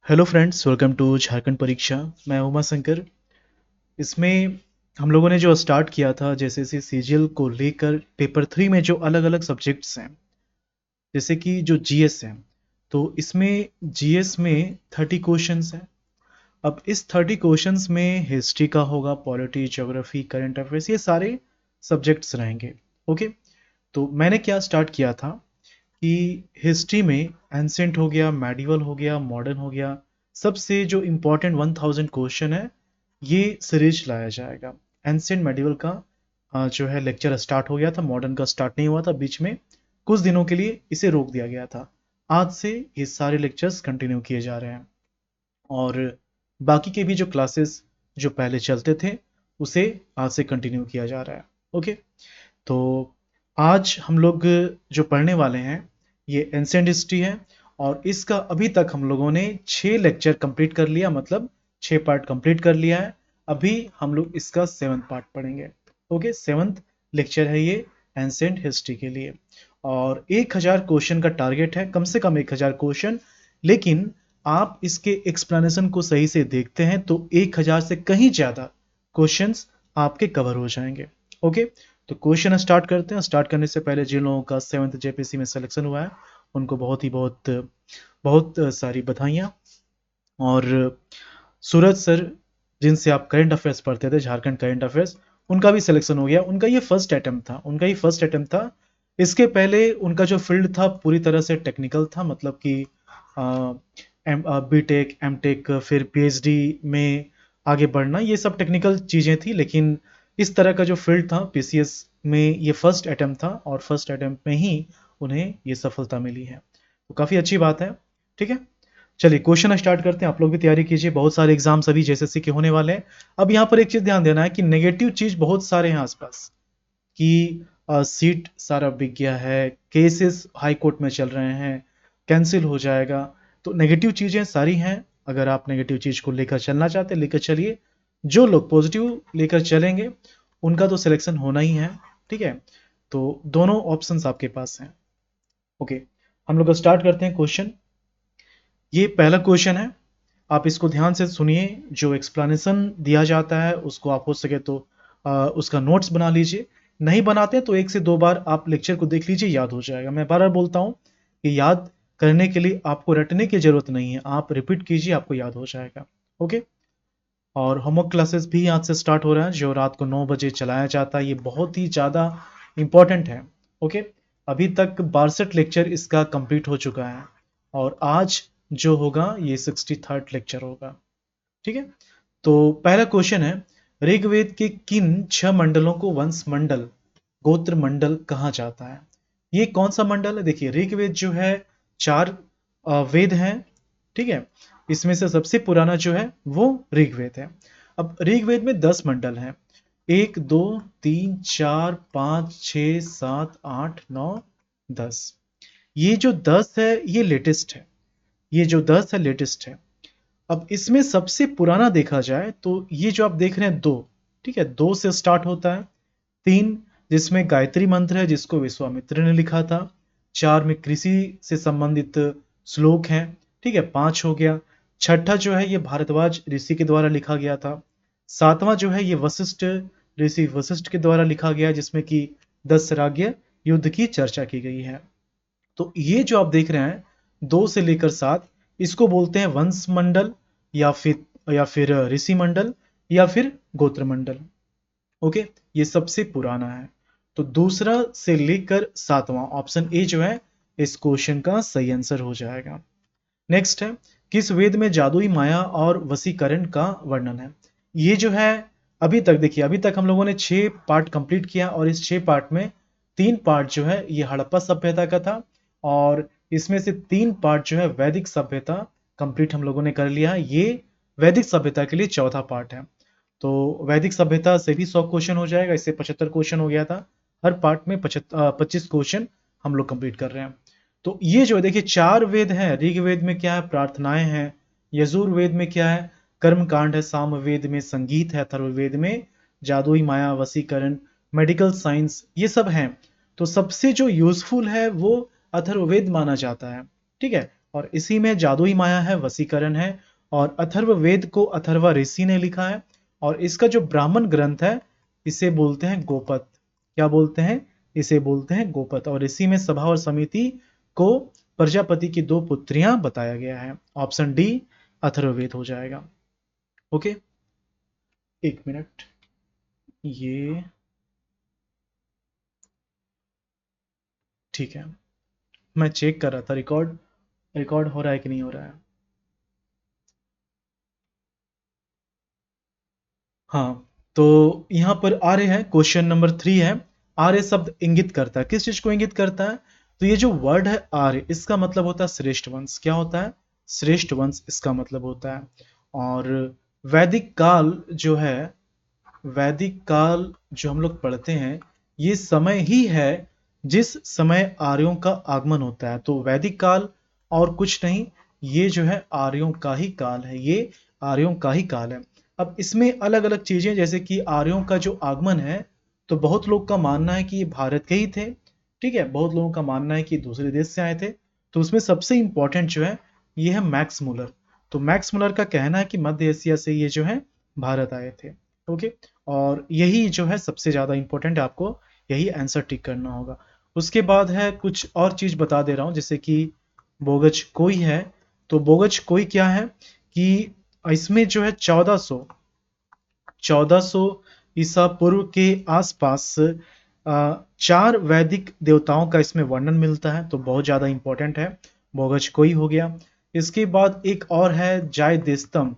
Hello friends, welcome to Jharkhand परीक्षा। मैं उमा शंकर। इसमें हम लोगों ने जो स्टार्ट किया था जैसे सीजीएल को लेकर पेपर 3 में जो अलग अलग सब्जेक्ट्स हैं, जैसे कि जो जीएस है, तो इसमें जीएस में 30 क्वेश्चंस हैं। अब इस 30 क्वेश्चंस में हिस्ट्री का होगा, पॉलिटी, ज्योग्राफी, करंट अफेयर्स, ये सारे सब्जेक्ट्स रहेंगे। ओके, तो मैंने क्या स्टार्ट किया था कि हिस्ट्री में एंसेंट हो गया, मेडिवल हो गया, मॉडर्न हो गया, सबसे जो इम्पोर्टेंट 1000 क्वेश्चन है ये सीरीज लाया जाएगा। एंसेंट मेडिवल का जो है लेक्चर स्टार्ट हो गया था, मॉडर्न का स्टार्ट नहीं हुआ था, बीच में कुछ दिनों के लिए इसे रोक दिया गया था। आज से ये सारे लेक्चर्स कंटिन्यू किए जा रहे हैं और बाकी के भी जो क्लासेस जो पहले चलते थे उसे आज से कंटिन्यू किया जा रहा है। ओके, तो आज हम लोग जो पढ़ने वाले हैं ये एंसेंट हिस्ट्री है और इसका अभी तक हम लोगों ने 6 लेक्चर कंप्लीट कर लिया, मतलब 6 पार्ट कंप्लीट कर लिया है। अभी हम लोग इसका 7th पार्ट पढ़ेंगे। ओके, 7th लेक्चर है ये एंसेंट हिस्ट्री के लिए और 1000 क्वेश्चन का टारगेट है, कम से कम 1000 क्वेश्चन। लेकिन आप इसके एक्सप्लेनेशन को सही से देखते हैं तो 1000 से कहीं ज़्यादा क्वेश्चंस आपके कवर हो जाएंगे। ओके, तो क्वेश्चन स्टार्ट करते हैं। स्टार्ट करने से पहले जिन लोगों का 7th जेपीसी में सिलेक्शन हुआ है उनको बहुत सारी बधाइयाँ। और सूरज सर, जिनसे आप करंट अफेयर्स पढ़ते थे, झारखंड करंट अफेयर्स, उनका भी सिलेक्शन हो गया। उनका ये फर्स्ट अटेम्प्ट था। इसके पहले उनका जो फील्ड था पूरी तरह से टेक्निकल था, मतलब कि बीटेक, एमटेक, फिर पीएचडी में आगे बढ़ना, ये सब टेक्निकल चीज़ें थी। लेकिन इस तरह का जो फील्ड था पीसीएस में, ये फर्स्ट अटेम्प्ट था और फर्स्ट अटेम्प्ट में ही उन्हें ये सफलता मिली है, तो काफ़ी अच्छी बात है। ठीक है, चलिए क्वेश्चन स्टार्ट करते हैं। आप लोग भी तैयारी कीजिए, बहुत सारे एग्जाम्स अभी जेएसएससी के होने वाले हैं। अब यहाँ पर एक चीज़ ध्यान देना है कि नेगेटिव चीज़ बहुत सारे हैं आसपास, कि सीट सारा बिक गया है, केसेस हाई कोर्ट में चल रहे हैं, कैंसिल हो जाएगा, तो नेगेटिव चीज़ें सारी हैं। अगर आप नेगेटिव चीज़ को लेकर चलना चाहते हैं लेकर चलिए, जो लोग पॉजिटिव लेकर चलेंगे उनका तो सिलेक्शन होना ही है। ठीक है, तो दोनों ऑप्शंस आपके पास हैं। ओके, हम लोग स्टार्ट करते हैं क्वेश्चन। ये पहला क्वेश्चन है, आप इसको ध्यान से सुनिए। जो एक्सप्लेनेशन दिया जाता है उसको आप हो सके तो उसका नोट्स बना लीजिए। नहीं बनाते तो 1 से 2 बार आप लेक्चर को देख लीजिए, याद हो जाएगा। मैं बार बार बोलता हूँ कि याद करने के लिए आपको रटने की जरूरत नहीं है, आप रिपीट कीजिए, आपको याद हो जाएगा। ओके, और होमवर्क क्लासेस भी आज से स्टार्ट हो रहा है जो रात को 9 बजे चलाया जाता है। ये बहुत ही ज़्यादा इम्पोर्टेंट है। ओके, अभी तक 62 लेक्चर इसका कंप्लीट हो चुका है और आज जो होगा ये 63rd लेक्चर होगा। ठीक है, तो पहला क्वेश्चन है, ऋग्वेद के किन 6 मंडलों को वंश मंडल, गोत्र मंडल कहा जाता है? ये कौन सा मंडल है? देखिए, ऋग्वेद जो है 4 वेद हैं। ठीक है, इसमें से सबसे पुराना जो है वो ऋग्वेद है। अब ऋग्वेद में 10 मंडल हैं, 1 2 3 4 5 6 7 8 9 10। ये जो 10 है ये लेटेस्ट है, ये जो 10 है लेटेस्ट है। अब इसमें सबसे पुराना देखा जाए तो ये जो आप देख रहे हैं 2, ठीक है, 2 से स्टार्ट होता है। 3 जिसमें गायत्री मंत्र है जिसको विश्वामित्र ने लिखा था। 4 में कृषि से संबंधित श्लोक हैं। ठीक है, 5 हो गया। छठा जो है ये भारद्वाज ऋषि के द्वारा लिखा गया था। 7वां जो है ये वशिष्ठ ऋषि वशिष्ठ के द्वारा लिखा गया, जिसमें कि 10 राज्य युद्ध की चर्चा की गई है। तो ये जो आप देख रहे हैं 2 से लेकर 7, इसको बोलते हैं वंश मंडल, या फिर ऋषि मंडल, या फिर गोत्र मंडल। ओके, ये सबसे पुराना है। तो दूसरा से लेकर 7वां ऑप्शन ए जो है इस क्वेश्चन का सही आंसर हो जाएगा। नेक्स्ट है, किस वेद में जादुई माया और वशीकरण का वर्णन है? ये जो है अभी तक देखिए, अभी तक हम लोगों ने 6 पार्ट कंप्लीट किया और इस 6 पार्ट में 3 पार्ट जो है ये हड़प्पा सभ्यता का था और इसमें से 3 पार्ट जो है वैदिक सभ्यता कंप्लीट हम लोगों ने कर लिया है। ये वैदिक सभ्यता के लिए चौथा पार्ट है। तो वैदिक सभ्यता से भी 100 क्वेश्चन हो जाएगा, इससे 75 क्वेश्चन हो गया था। हर पार्ट में 25 क्वेश्चन हम लोग कंप्लीट कर रहे हैं। तो ये जो देखिए 4 वेद हैं, ऋग्वेद में क्या है, प्रार्थनाएं हैं। यजुर्वेद में क्या है, कर्म कांड है। सामवेद में संगीत है। अथर्ववेद में जादुई माया, वशीकरण, मेडिकल साइंस, ये सब हैं। तो सबसे जो यूजफुल है वो अथर्ववेद माना जाता है। ठीक है, और इसी में जादुई माया है, वशीकरण है, और अथर्ववेद को अथर्वा ऋषि ने लिखा है। और इसका जो ब्राह्मण ग्रंथ है इसे बोलते हैं गोपद। क्या बोलते हैं? इसे बोलते हैं गोपद। और इसी में सभा और समिति को प्रजापति की दो पुत्रियां बताया गया है। ऑप्शन डी अथर्ववेद हो जाएगा। ओके, एक मिनट, ये ठीक है, मैं चेक कर रहा था रिकॉर्ड रिकॉर्ड हो रहा है कि नहीं हो रहा है। हाँ, तो यहाँ पर आर्य है, क्वेश्चन नंबर 3 है। आर्य शब्द इंगित करता है, किस चीज को इंगित करता है? तो ये जो वर्ड है आर्य, इसका मतलब होता है श्रेष्ठ वंश। क्या होता है? श्रेष्ठ वंश इसका मतलब होता है। और वैदिक काल जो है, वैदिक काल जो हम लोग पढ़ते हैं, ये समय ही है जिस समय आर्यों का आगमन होता है। तो वैदिक काल और कुछ नहीं, ये जो है आर्यों का ही काल है, ये आर्यों का ही काल है। अब इसमें अलग अलग चीजें, जैसे कि आर्यों का जो आगमन है, तो बहुत लोग का मानना है कि ये भारत के ही थे, ठीक है, बहुत लोगों का मानना है कि दूसरे देश से आए थे। तो उसमें सबसे इंपॉर्टेंट जो है ये है मैक्स मुलर। तो मैक्स मुलर का कहना है कि मध्य एशिया से ये जो है भारत आए थे। ओके, और यही जो है सबसे ज्यादा इंपॉर्टेंट है, आपको यही आंसर टिक करना होगा। उसके बाद है कुछ और चीज बता दे रहा हूं, जैसे कि बोगज कोई है। तो बोगज कोई क्या है कि इसमें जो है 1400 ईसा पूर्व के आसपास चार वैदिक देवताओं का इसमें वर्णन मिलता है, तो बहुत ज्यादा इंपॉर्टेंट है। बोगज कोई हो गया। इसके बाद एक और है जाय देस्तम।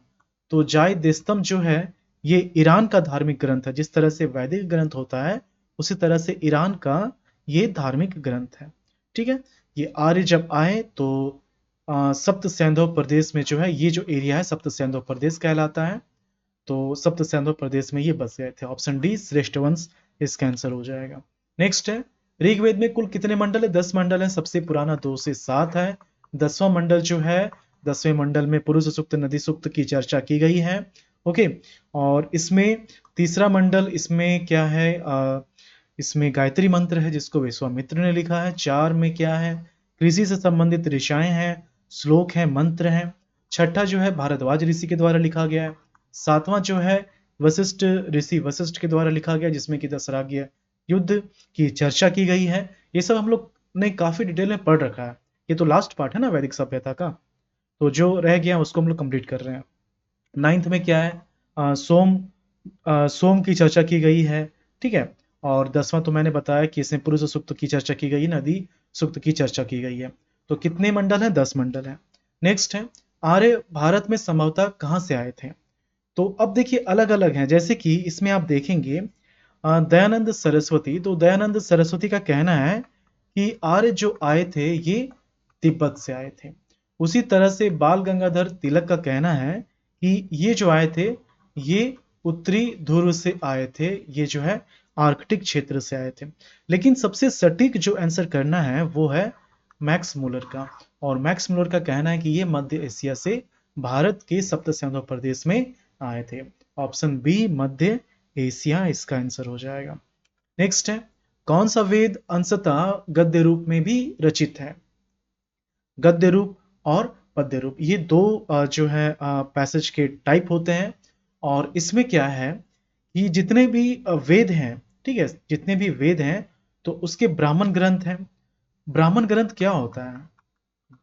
तो जाय देस्तम जो है ये ईरान का धार्मिक ग्रंथ है। जिस तरह से वैदिक ग्रंथ होता है उसी तरह से ईरान का ये धार्मिक ग्रंथ है। ठीक है, ये आर्य जब आए तो सप्त सैंधव प्रदेश में जो है, ये जो एरिया है सप्त सैंधव प्रदेश कहलाता है। तो सप्त सैंधव प्रदेश में ये बस गए थे। ऑप्शन डी श्रेष्ठ वंश इसका आंसर हो जाएगा। नेक्स्ट है, ऋग्वेद में कुल कितने मंडल है? 10 मंडल है। सबसे पुराना 2 से 7 है। 10वां मंडल जो है, 10वें मंडल में पुरुष सूक्त, नदी सूक्त की चर्चा की गई है। ओके, और इसमें तीसरा मंडल, इसमें क्या है, इसमें गायत्री मंत्र है जिसको विश्वामित्र ने लिखा है। 4 में क्या है, कृषि से संबंधित ऋषाएं हैं, श्लोक हैं, मंत्र हैं। छठा जो है भारद्वाज ऋषि के द्वारा लिखा गया है। 7वां जो है वशिष्ठ ऋषि वशिष्ठ के द्वारा लिखा गया, जिसमें कि दशराग्य युद्ध की चर्चा की गई है। ये सब हम लोग ने काफी डिटेल में पढ़ रखा है। ये तो लास्ट पार्ट है ना वैदिक सभ्यता का, तो जो रह गया उसको हम लोग कंप्लीट कर रहे हैं। 9th में क्या है, सोम की चर्चा की गई है। ठीक है, और 10वां तो मैंने बताया कि इसमें पुरुष सूक्त की चर्चा की गई, नदी सूक्त की चर्चा की गई है। तो कितने मंडल हैं? 10 मंडल हैं। नेक्स्ट है, आर्य भारत में संभवतः कहाँ से आए थे? तो अब देखिए अलग अलग हैं, जैसे कि इसमें आप देखेंगे दयानंद सरस्वती। तो दयानंद सरस्वती का कहना है कि आर्य जो आए थे ये तिब्बत से आए थे। उसी तरह से बाल गंगाधर तिलक का कहना है कि ये जो आए थे ये उत्तरी ध्रुव से आए थे, ये जो है आर्कटिक क्षेत्र से आए थे। लेकिन सबसे सटीक जो आंसर करना है वो है मैक्स मुलर का। और मैक्स मुलर का कहना है कि ये मध्य एशिया से भारत के सप्त सिंधु प्रदेश में आए थे। ऑप्शन बी मध्य एशिया इसका आंसर हो जाएगा। नेक्स्ट है, कौन सा वेद अंशतः गद्य रूप में भी रचित है? गद्य रूप और पद्य रूप, ये दो जो है पैसेज के टाइप होते हैं। और इसमें क्या है कि जितने भी वेद हैं, ठीक है, जितने भी वेद हैं तो उसके ब्राह्मण ग्रंथ हैं। ब्राह्मण ग्रंथ क्या होता है?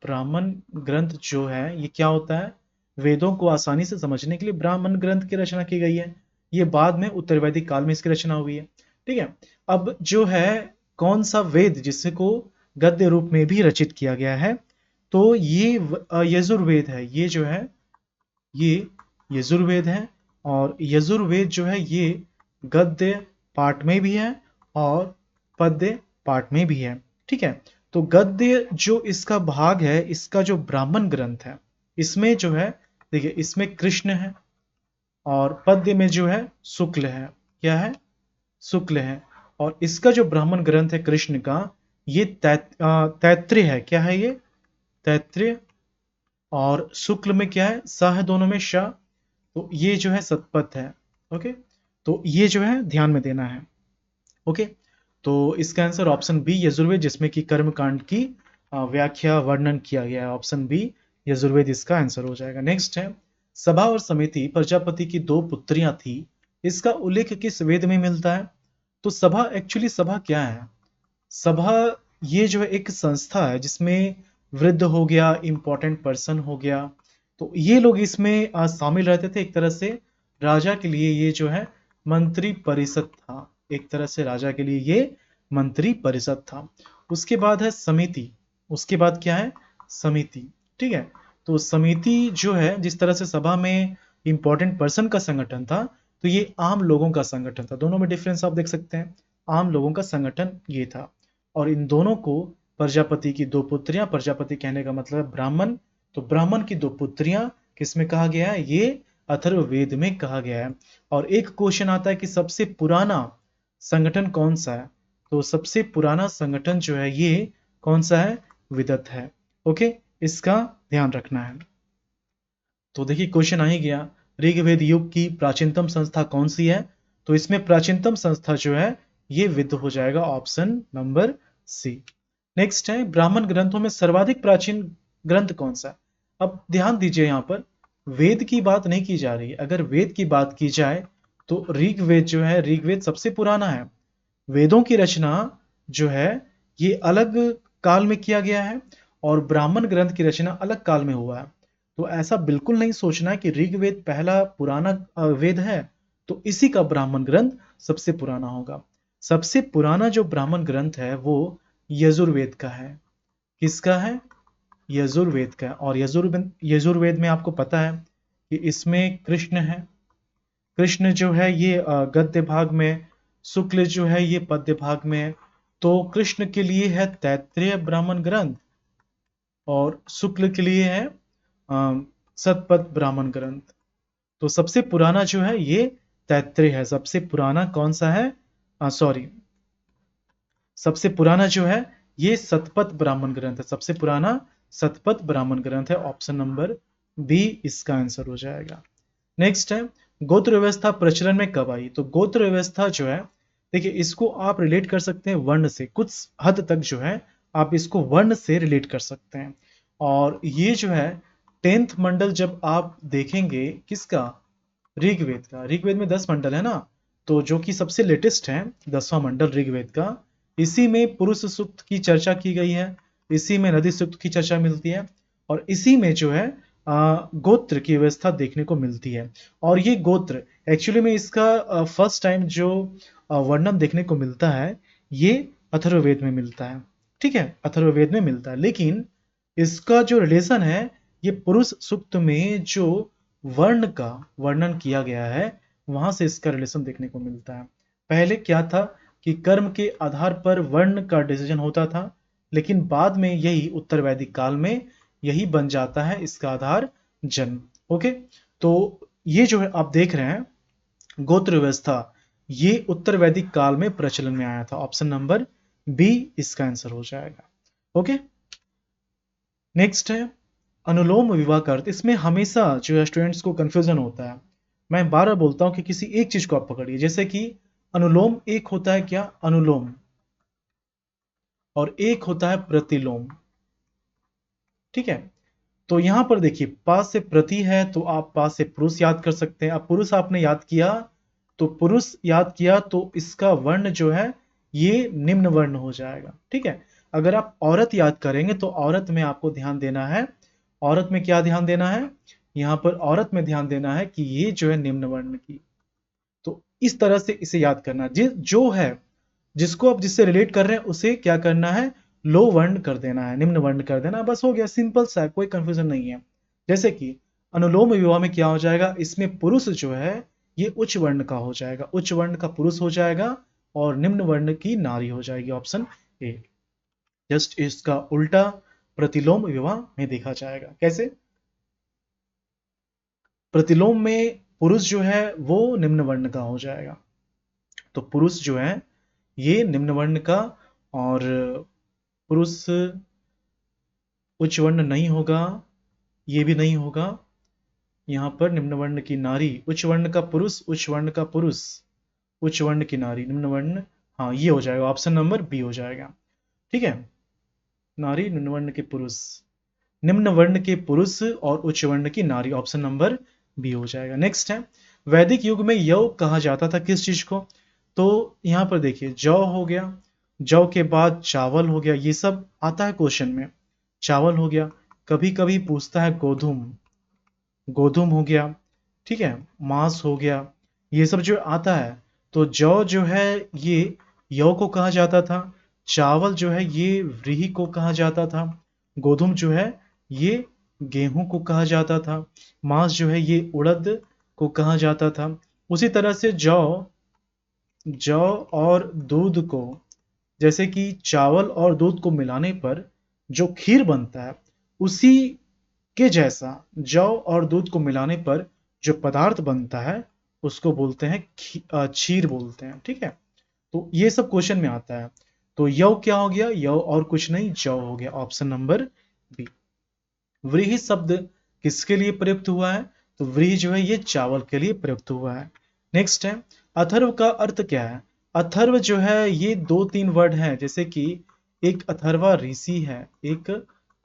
ब्राह्मण ग्रंथ जो है ये क्या होता है? वेदों को आसानी से समझने के लिए ब्राह्मण ग्रंथ की रचना की गई है। ये बाद में उत्तर वैदिक काल में इसकी रचना हुई है। ठीक है, अब जो है कौन सा वेद जिसको गद्य रूप में भी रचित किया गया है? तो ये यजुर्वेद है। ये जो है ये यजुर्वेद है। और यजुर्वेद जो है ये गद्य पाठ में भी है और पद्य पाठ में भी है। ठीक है, तो गद्य जो इसका भाग है, इसका जो ब्राह्मण ग्रंथ है, इसमें जो है देखिए इसमें कृष्ण है और पद्य में जो है शुक्ल है। क्या है? शुक्ल है। और इसका जो ब्राह्मण ग्रंथ है कृष्ण का, ये तैत्रीय है। क्या है ये? तैत्रीय। और शुक्ल में क्या है? स है दोनों में, श। तो ये जो है सतपथ है। ओके, तो ये जो है ध्यान में देना है। ओके, तो इसका आंसर ऑप्शन बी यजुर्वेद, जिसमें कि कर्मकांड की व्याख्या वर्णन किया गया है। ऑप्शन बी यजुर्वेद इसका आंसर हो जाएगा। नेक्स्ट है, सभा और समिति प्रजापति की दो पुत्रियां थी, इसका उल्लेख किस वेद में मिलता है? तो सभा, एक्चुअली सभा क्या है? सभा ये जो है एक संस्था है जिसमें वृद्ध हो गया, इंपॉर्टेंट पर्सन हो गया, तो ये लोग इसमें शामिल रहते थे। एक तरह से राजा के लिए ये जो है मंत्री परिषद था। एक तरह से राजा के लिए ये मंत्री परिषद था। उसके बाद है समिति। उसके बाद क्या है? समिति। ठीक है, तो समिति जो है, जिस तरह से सभा में इंपॉर्टेंट पर्सन का संगठन था, तो ये आम लोगों का संगठन था। दोनों में डिफरेंस आप देख सकते हैं। आम लोगों का संगठन ये था, और इन दोनों को प्रजापति की दो पुत्रियां, प्रजापति कहने का मतलब ब्राह्मण, तो ब्राह्मण की दो पुत्रियां किसमें कहा गया है? ये अथर्ववेद में कहा गया है। और एक क्वेश्चन आता है कि सबसे पुराना संगठन कौन सा है? तो सबसे पुराना संगठन जो है ये कौन सा है? विदत है। ओके, इसका ध्यान रखना है। तो देखिए क्वेश्चन आ ही गया, ऋग्वेद युग की प्राचीनतम संस्था कौन सी है? तो इसमें प्राचीनतम संस्था जो है ये विद हो जाएगा, ऑप्शन नंबर सी। नेक्स्ट है, ब्राह्मण ग्रंथों में सर्वाधिक प्राचीन ग्रंथ कौन सा है? अब ध्यान दीजिए, यहां पर वेद की बात नहीं की जा रही है। अगर वेद की बात की जाए तो ऋग्वेद जो है, ऋग्वेद सबसे पुराना है। वेदों की रचना जो है ये अलग काल में किया गया है, और ब्राह्मण ग्रंथ की रचना अलग काल में हुआ है। तो ऐसा बिल्कुल नहीं सोचना है कि ऋग्वेद पहला पुराना वेद है तो इसी का ब्राह्मण ग्रंथ सबसे पुराना होगा। सबसे पुराना जो ब्राह्मण ग्रंथ है वो यजुर्वेद का है। किसका है? यजुर्वेद का। और यजुर्वेद में आपको पता है कि इसमें कृष्ण है। कृष्ण जो है ये गद्य भाग में, शुक्ल जो है ये पद्य भाग में। तो कृष्ण के लिए है तैत्तिरीय ब्राह्मण ग्रंथ, और शुक्ल के लिए है सतपथ ब्राह्मण ग्रंथ। तो सबसे पुराना जो है ये तैत्तिरीय है। सबसे पुराना कौन सा है? सॉरी, सबसे पुराना जो है ये सतपथ ब्राह्मण ग्रंथ है। सबसे पुराना सतपथ ब्राह्मण ग्रंथ है। ऑप्शन नंबर बी इसका आंसर हो जाएगा। नेक्स्ट है, गोत्र व्यवस्था प्रचलन में कब आई? तो गोत्र व्यवस्था जो है, देखिए इसको आप रिलेट कर सकते हैं वर्ण से। कुछ हद तक जो है आप इसको वर्ण से रिलेट कर सकते हैं। और ये जो है 10th मंडल जब आप देखेंगे, किसका? ऋग्वेद का। ऋग्वेद में 10 मंडल है ना, तो जो कि सबसे लेटेस्ट है 10वां मंडल ऋग्वेद का, इसी में पुरुष सूक्त की चर्चा की गई है, इसी में नदी सूक्त की चर्चा मिलती है, और इसी में जो है गोत्र की व्यवस्था देखने को मिलती है। और ये गोत्र एक्चुअली में इसका फर्स्ट टाइम जो वर्णन देखने को मिलता है ये अथर्ववेद में मिलता है। ठीक है, अथर्ववेद में मिलता है, लेकिन इसका जो रिलेशन है ये पुरुष सूक्त में जो वर्ण का वर्णन किया गया है वहां से इसका रिलेशन देखने को मिलता है। पहले क्या था कि कर्म के आधार पर वर्ण का डिसीजन होता था, लेकिन बाद में यही उत्तर वैदिक काल में यही बन जाता है इसका आधार जन्म। ओके, तो ये जो है आप देख रहे हैं गोत्र व्यवस्था, ये उत्तर वैदिक काल में प्रचलन में आया था। ऑप्शन नंबर बी इसका आंसर हो जाएगा। ओके, नेक्स्ट है अनुलोम विवाह का अर्थ। इसमें हमेशा जो है स्टूडेंट्स को कंफ्यूजन होता है। मैं बार बार बोलता हूं कि किसी एक चीज को आप पकड़िए, जैसे कि अनुलोम एक होता है क्या? अनुलोम, और एक होता है प्रतिलोम। ठीक है, तो यहां पर देखिए पास से प्रति है तो आप पास से पुरुष याद कर सकते हैं। अब पुरुष आपने याद किया, तो पुरुष याद किया तो इसका वर्ण जो है ये निम्न वर्ण हो जाएगा। ठीक है, अगर आप औरत याद करेंगे तो औरत में आपको ध्यान देना है। औरत में क्या ध्यान देना है? यहां पर औरत में ध्यान देना है कि ये जो है निम्न वर्ण की। तो इस तरह से इसे याद करना, जो है जिसको आप जिससे रिलेट कर रहे हैं उसे क्या करना है? लो वर्ण कर देना है, निम्न वर्ण कर देना है, बस हो गया। सिंपल सा है, कोई कंफ्यूजन नहीं है। जैसे कि अनुलोम विवाह में क्या हो जाएगा? इसमें पुरुष जो है ये उच्च वर्ण का हो जाएगा, उच्च वर्ण का पुरुष हो जाएगा, और निम्न वर्ण की नारी हो जाएगी। Option A. जस्ट इसका उल्टा प्रतिलोम विवाह में देखा जाएगा। कैसे? प्रतिलोम में पुरुष जो है वो निम्न वर्ण का हो जाएगा, तो पुरुष जो है ये निम्न वर्ण का, और पुरुष उच्च वर्ण नहीं होगा, ये भी नहीं होगा। यहां पर निम्न वर्ण की नारी, उच्च वर्ण का पुरुष, उच्च वर्ण का पुरुष, उच्च वर्ण की नारी, निम्न वर्ण, हाँ ये हो जाएगा। ऑप्शन नंबर बी हो जाएगा। ठीक है, नारी, निम्न वर्ण के पुरुष, निम्न वर्ण के पुरुष और उच्च वर्ण की नारी, ऑप्शन नंबर बी हो जाएगा। नेक्स्ट है, वैदिक युग में यौ कहा जाता था किस चीज को? तो यहां पर देखिए, जौ हो गया, जौ के बाद चावल हो गया, ये सब आता है क्वेश्चन में। चावल हो गया, कभी कभी पूछता है गोधूम, गोधूम हो गया, ठीक है, मांस हो गया, ये सब जो आता है। तो जौ जो है ये यौ को कहा जाता था, चावल जो है ये व्रीहि को कहा जाता था, गोधूम जो है ये गेहूं को कहा जाता था, मांस जो है ये उड़द को कहा जाता था। उसी तरह से जौ, जौ और दूध को, जैसे कि चावल और दूध को मिलाने पर जो खीर बनता है, उसी के जैसा जौ और दूध को मिलाने पर जो पदार्थ बनता है उसको बोलते हैं क्षीर बोलते हैं, ठीक है। तो ये सब क्वेश्चन में आता है। तो यौ क्या हो गया? यौ और कुछ नहीं, जौ हो गया, ऑप्शन नंबर बी। व्रीहि शब्द किसके लिए प्रयुक्त हुआ है? तो व्रीहि जो है ये चावल के लिए प्रयुक्त हुआ है। नेक्स्ट है, अथर्व का अर्थ क्या है? अथर्व जो है ये दो तीन वर्ड है, जैसे कि एक अथर्वा ऋषि है, एक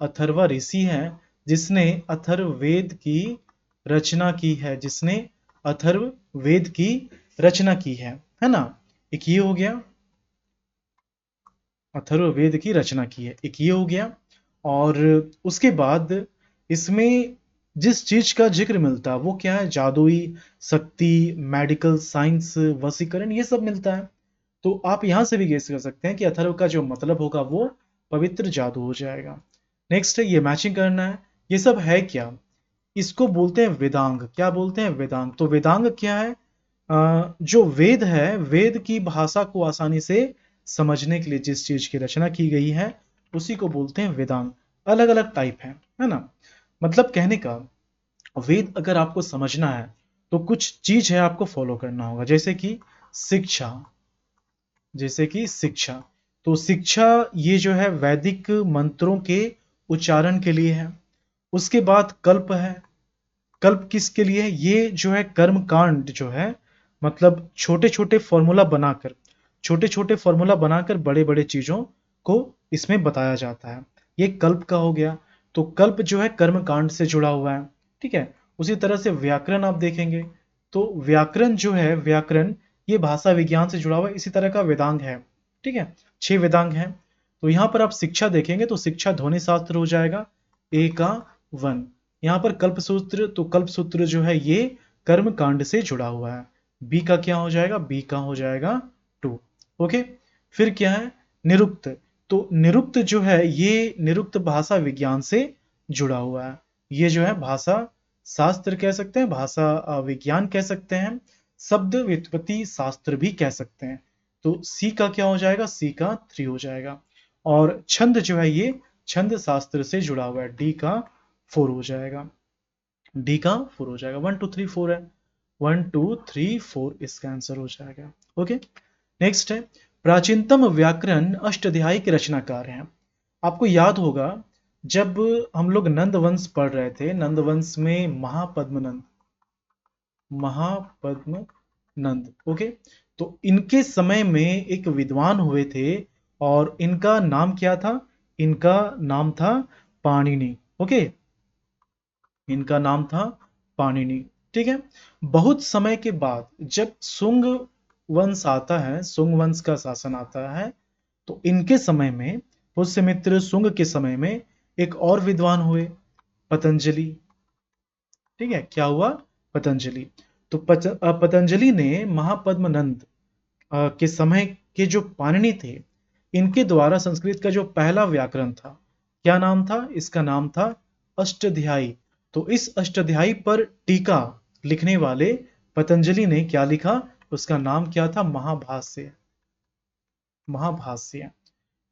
अथर्वा ऋषि है जिसने अथर्ववेद की रचना की है, जिसने अथर्ववेद की रचना की है ना। एक ये हो गया, अथर्ववेद की रचना की है, एक ये हो गया। और उसके बाद इसमें जिस चीज का जिक्र मिलता है वो क्या है? जादुई शक्ति, मेडिकल साइंस, वशीकरण, ये सब मिलता है। तो आप यहां से भी गेस कर सकते हैं कि अथर्व का जो मतलब होगा वो पवित्र जादू हो जाएगा। नेक्स्ट है, ये मैचिंग करना है। ये सब है क्या? इसको बोलते हैं वेदांग। क्या बोलते हैं? वेदांग। तो वेदांग क्या है? जो वेद है, वेद की भाषा को आसानी से समझने के लिए जिस चीज की रचना की गई है उसी को बोलते हैं वेदांग। अलग अलग टाइप है ना। मतलब कहने का, वेद अगर आपको समझना है तो कुछ चीज है आपको फॉलो करना होगा, जैसे कि शिक्षा, जैसे कि शिक्षा। तो शिक्षा ये जो है वैदिक मंत्रों के उच्चारण के लिए है। उसके बाद कल्प है। कल्प किसके लिए है? ये जो है कर्म कांड जो है, मतलब छोटे छोटे फॉर्मूला बनाकर, छोटे छोटे फॉर्मूला बनाकर बड़े बड़े चीजों को इसमें बताया जाता है। ये कल्प का हो गया। तो कल्प जो है कर्म कांड से जुड़ा हुआ है, ठीक है। उसी तरह से व्याकरण आप देखेंगे तो व्याकरण जो है, व्याकरण ये भाषा विज्ञान से जुड़ा हुआ है, इसी तरह का वेदांग है, ठीक है। 6 वेदांग हैं। तो यहाँ पर आप शिक्षा देखेंगे तो शिक्षा ध्वनि शास्त्र हो जाएगा, ए का 1। यहाँ पर कल्प सूत्र, तो कल्प सूत्र जो है ये कर्म कांड से जुड़ा हुआ है। बी का क्या हो जाएगा? बी का हो जाएगा 2। ओके। फिर क्या है? निरुक्त। तो निरुक्त जो है ये निरुक्त भाषा विज्ञान से जुड़ा हुआ है। ये जो है भाषा शास्त्र कह सकते हैं, भाषा विज्ञान कह सकते हैं, शब्द व्युत्पत्ति शास्त्र भी कह सकते हैं। तो सी का क्या हो जाएगा? सी का 3 हो जाएगा। और छंद जो है ये छंद शास्त्र से जुड़ा हुआ है, डी का 4 हो जाएगा। डी का 4 हो जाएगा। 1 2 3 4 है, 1 2 3 4 इसका आंसर हो जाएगा। ओके। नेक्स्ट है, प्राचीनतम व्याकरण अष्टाध्यायी के रचनाकार हैं। आपको याद होगा जब हम लोग नंद वंश पढ़ रहे थे, नंद वंश में महापद्मनंद, महापद्म नंद, ओके। तो इनके समय में एक विद्वान हुए थे और इनका नाम क्या था? इनका नाम था पाणिनि, ओके। इनका नाम था पाणिनि, ठीक है। बहुत समय के बाद जब सुंग वंश आता है, सुंग वंश का शासन आता है, तो इनके समय में, पुष्यमित्र सुंग के समय में एक और विद्वान हुए, पतंजलि, ठीक है। क्या हुआ? पतंजलि। तो पतंजलि ने महापद्मनंद के समय के जो पाणिनि थे, इनके द्वारा संस्कृत का जो पहला व्याकरण था, क्या नाम था? इसका नाम था अष्टाध्यायी। तो इस अष्टाध्यायी पर टीका लिखने वाले पतंजलि ने क्या लिखा? उसका नाम क्या था? महाभाष्य, महाभाष्य।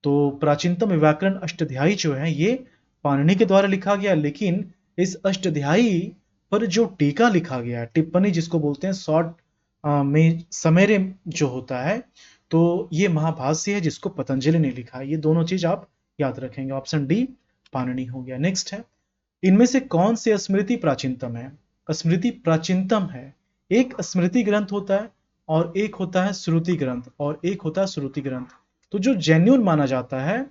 तो प्राचीनतम व्याकरण अष्टाध्यायी जो है ये पाणिनि के द्वारा लिखा गया, लेकिन इस अष्टाध्यायी पर जो टीका लिखा गया, टिप्पणी जिसको बोलते हैं, शॉर्ट में समेरे जो होता है, तो ये महाभाष्य है जिसको पतंजलि ने लिखा है। ये दोनों चीज आप याद रखेंगे। ऑप्शन डी पाणिनि हो गया। नेक्स्ट है, इनमें से कौन से स्मृति प्राचीनतम है? स्मृति प्राचीनतम है। एक स्मृति ग्रंथ होता है और एक होता है श्रुति ग्रंथ, और एक होता है श्रुति ग्रंथ। तो जो जेन्युइन माना जाता है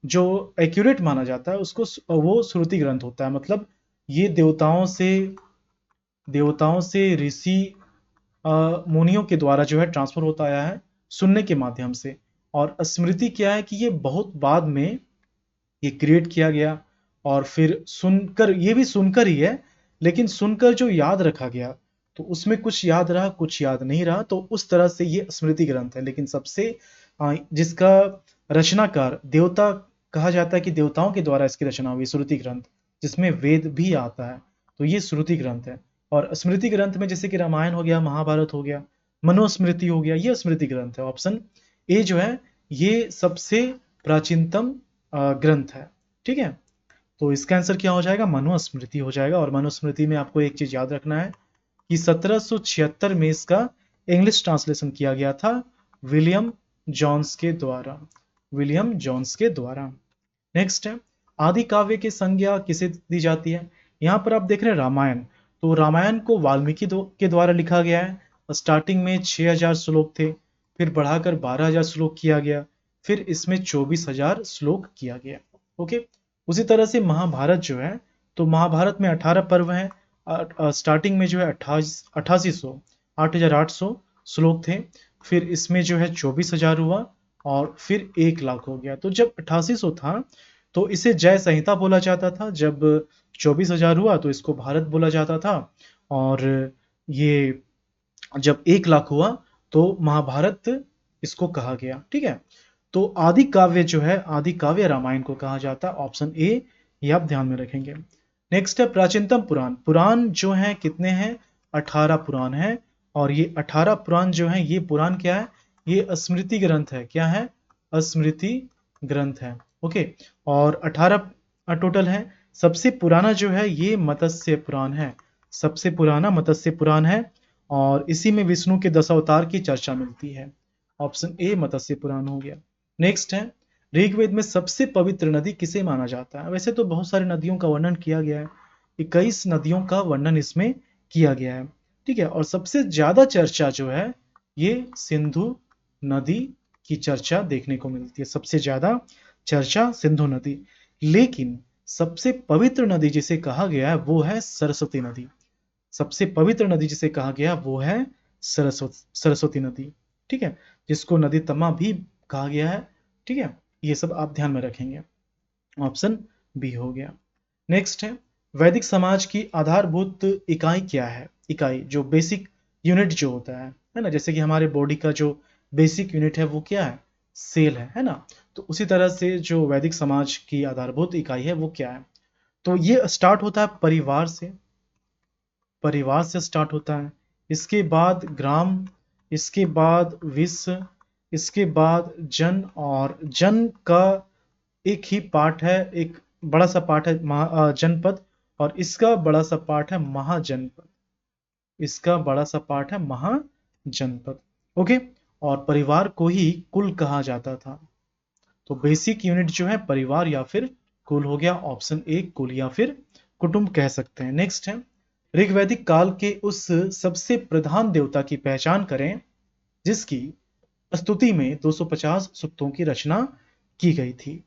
जो एक्यूरेट माना जाता है उसको वो श्रुति ग्रंथ होता है। मतलब ये देवताओं से ऋषि मुनियों के द्वारा जो है ट्रांसफर होता आया है सुनने के माध्यम से। और स्मृति क्या है कि ये बहुत बाद में ये क्रिएट किया गया, और फिर सुनकर, ये भी सुनकर ही है, लेकिन सुनकर जो याद रखा गया तो उसमें कुछ याद रहा कुछ याद नहीं रहा, तो उस तरह से ये स्मृति ग्रंथ है। लेकिन सबसे जिसका रचनाकार देवता कहा जाता है कि देवताओं के द्वारा इसकी रचना हुई, श्रुति ग्रंथ, जिसमें वेद भी आता है, तो ये श्रुति ग्रंथ है। और स्मृति ग्रंथ में जैसे कि रामायण हो गया, महाभारत हो गया, मनुस्मृति हो गया, ये स्मृति ग्रंथ है। ऑप्शन ए जो है ये सबसे प्राचीनतम ग्रंथ है। ठीक है, तो इसका आंसर क्या हो जाएगा? मनुस्मृति हो जाएगा। और मनुस्मृति में आपको एक चीज याद रखना है कि 1776 में इसका इंग्लिश ट्रांसलेशन किया गया था विलियम जॉन्स के द्वारा। विलियम जॉन्स के द्वारा। नेक्स्ट है, आदि काव्य की संज्ञा किसे दी जाती है? यहाँ पर आप देख रहे हैं रामायण, तो रामायण को वाल्मीकि के द्वारा लिखा गया है। स्टार्टिंग में 6000 श्लोक थे, फिर बढ़ाकर 12000 श्लोक किया गया, फिर इसमें 24000 श्लोक किया गया। ओके, उसी तरह से महाभारत जो है, तो महाभारत में 18 पर्व हैं। स्टार्टिंग में जो है 8800 श्लोक थे, फिर इसमें जो है 24000 हुआ, और फिर 1 लाख हो गया। तो जब 8800 था तो इसे जय संहिता बोला जाता था, जब 24000 हुआ तो इसको भारत बोला जाता था, और ये जब 1 लाख हुआ तो महाभारत इसको कहा गया। ठीक है, तो आदि काव्य जो है, आदि काव्य रामायण को कहा जाता है। ऑप्शन ए ये आप ध्यान में रखेंगे। नेक्स्ट है प्राचीनतम पुराण। पुराण जो है कितने हैं? 18 पुराण है। और ये 18 पुराण जो है, ये पुराण क्या है? ये स्मृति ग्रंथ है। क्या है? स्मृति ग्रंथ है। ओके, और 18 टोटल है। सबसे पुराना जो है ये मत्स्य पुराण है। सबसे पुराना मत्स्य पुराण है, और इसी में विष्णु के 10 अवतार की चर्चा मिलती है। ऑप्शन ए मत्स्य पुराण हो गया। नेक्स्ट है, ऋग्वेद में सबसे पवित्र नदी किसे माना जाता है? वैसे तो बहुत सारी नदियों का वर्णन किया गया है, 21 नदियों का वर्णन इसमें किया गया है। ठीक है, और सबसे ज्यादा चर्चा जो है ये सिंधु नदी की चर्चा देखने को मिलती है। सबसे ज्यादा चर्चा सिंधु नदी। लेकिन सबसे पवित्र नदी जिसे कहा गया है वो है सरस्वती नदी। सबसे पवित्र नदी जिसे कहा गया वो है सरस्वती नदी। ठीक है, जिसको नदी तमा भी कहा गया है। ठीक है, ये सब आप ध्यान में रखेंगे। ऑप्शन बी हो गया। नेक्स्ट है, वैदिक समाज की आधारभूत इकाई क्या है? इकाई जो बेसिक यूनिट जो होता है ना, जैसे कि हमारे बॉडी का जो बेसिक यूनिट है वो क्या है? सेल है ना। तो उसी तरह से जो वैदिक समाज की आधारभूत इकाई है वो क्या है? तो ये स्टार्ट होता है परिवार से। परिवार से स्टार्ट होता है, इसके बाद ग्राम, इसके बाद विश्व, इसके बाद जन, और जन का एक ही पार्ट है, एक बड़ा सा पार्ट है जनपद, और इसका बड़ा सा पार्ट है महाजनपद। इसका बड़ा सा पार्ट है महाजनपद। ओके, और परिवार को ही कुल कहा जाता था। तो बेसिक यूनिट जो है परिवार या फिर कुल हो गया। ऑप्शन ए कुल या फिर कुटुंब कह सकते हैं। नेक्स्ट है, ऋग्वैदिक काल के उस सबसे प्रधान देवता की पहचान करें जिसकी स्तुति में 250 सूक्तों की रचना की गई थी।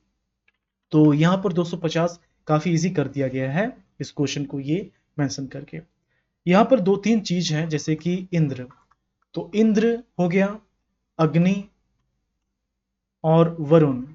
तो यहां पर 250 काफी इजी कर दिया गया है इस क्वेश्चन को ये मेंशन करके। यहां पर 2-3 चीज हैं, जैसे कि इंद्र, तो इंद्र हो गया, अग्नि और वरुण,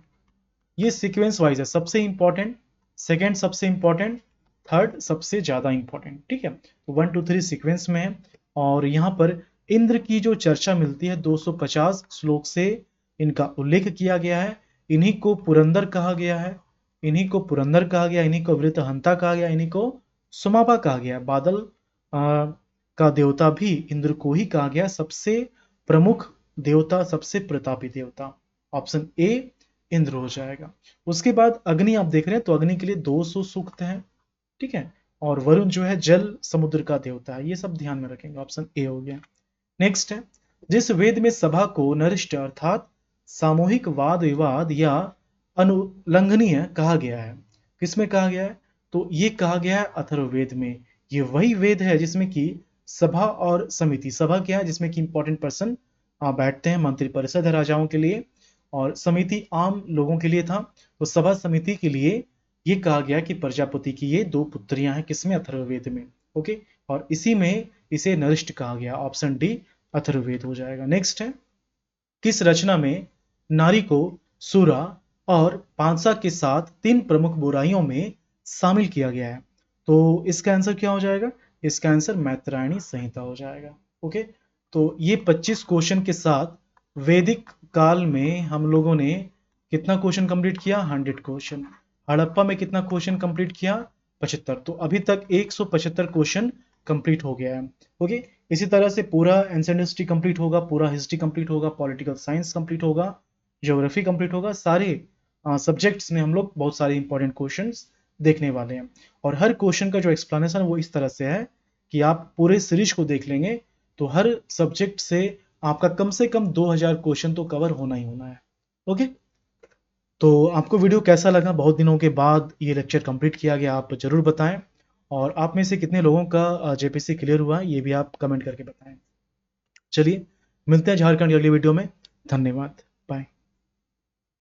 ये सीक्वेंस वाइज है। सबसे इंपॉर्टेंट, सेकंड सबसे इंपॉर्टेंट, थर्ड सबसे ज्यादा इंपॉर्टेंट। ठीक है, तो 1 2 3 सीक्वेंस में है। और यहाँ पर इंद्र की जो चर्चा मिलती है 250 श्लोक से इनका उल्लेख किया गया है। इन्हीं को पुरंदर कहा गया है, इन्हीं को पुरंदर कहा गया, इन्हीं को वृत्रहंता कहा गया, इन्हीं को सुमापा कहा गया। बादल का देवता भी इंद्र को ही कहा गया, सबसे प्रमुख देवता, सबसे प्रतापी देवता। ऑप्शन ए इंद्र हो जाएगा। उसके बाद अग्नि आप देख रहे हैं, तो अग्नि के लिए 200 सूक्त हैं। ठीक है, और वरुण जो है जल समुद्र का देवता है। ये सब ध्यान में रखेंगे। ऑप्शन ए हो गया। नेक्स्ट है, जिस वेद में सभा को नरिष्ट अर्थात सामूहिक वाद विवाद या अनुलंघनीय कहा गया है, किसमें कहा गया है? तो ये कहा गया है अथर्ववेद में। ये वही वेद है जिसमें कि सभा और समिति, सभा क्या है? जिसमें कि इंपॉर्टेंट पर्सन बैठते हैं, मंत्रिपरिषद है राजाओं के लिए, और समिति आम लोगों के लिए था। तो सभा समिति के लिए ये कहा गया कि प्रजापति की ये 2 पुत्रियां हैं, किसमें? अथर्ववेद में। ओके, और इसी में इसे नरिष्ट कहा गया। ऑप्शन डी अथर्ववेद हो जाएगा। नेक्स्ट है, किस रचना में नारी को सुरा और पांसा के साथ 3 प्रमुख बुराइयों में शामिल किया गया है? तो इसका आंसर क्या हो जाएगा? इसका आंसर मैत्रायणी संहिता हो जाएगा। ओके, तो ये 25 क्वेश्चन के साथ वैदिक काल में हम लोगों ने कितना क्वेश्चन कंप्लीट किया? 100 क्वेश्चन। हड़प्पा में कितना क्वेश्चन कंप्लीट किया? 75। तो अभी तक 175 क्वेश्चन कंप्लीट हो गया है। ओके, इसी तरह से पूरा एंशिएंट हिस्ट्री कंप्लीट होगा, पूरा हिस्ट्री कंप्लीट होगा, पॉलिटिकल साइंस कंप्लीट होगा, ज्योग्राफी कंप्लीट होगा। सारे सब्जेक्ट्स में हम लोग बहुत सारे इंपॉर्टेंट क्वेश्चंस देखने वाले हैं। और हर क्वेश्चन का जो एक्सप्लेनेशन वो इस तरह से है कि आप पूरे सीरीज को देख लेंगे तो हर सब्जेक्ट से आपका कम से कम 2000 क्वेश्चन तो कवर होना ही होना है। ओके, तो आपको वीडियो कैसा लगा? बहुत दिनों के बाद ये लेक्चर कंप्लीट किया गया, आप ज़रूर बताएं। और आप में से कितने लोगों का जेपीसी क्लियर हुआ ये भी आप कमेंट करके बताएं। चलिए, मिलते हैं झारखंड अगली वीडियो में। धन्यवाद।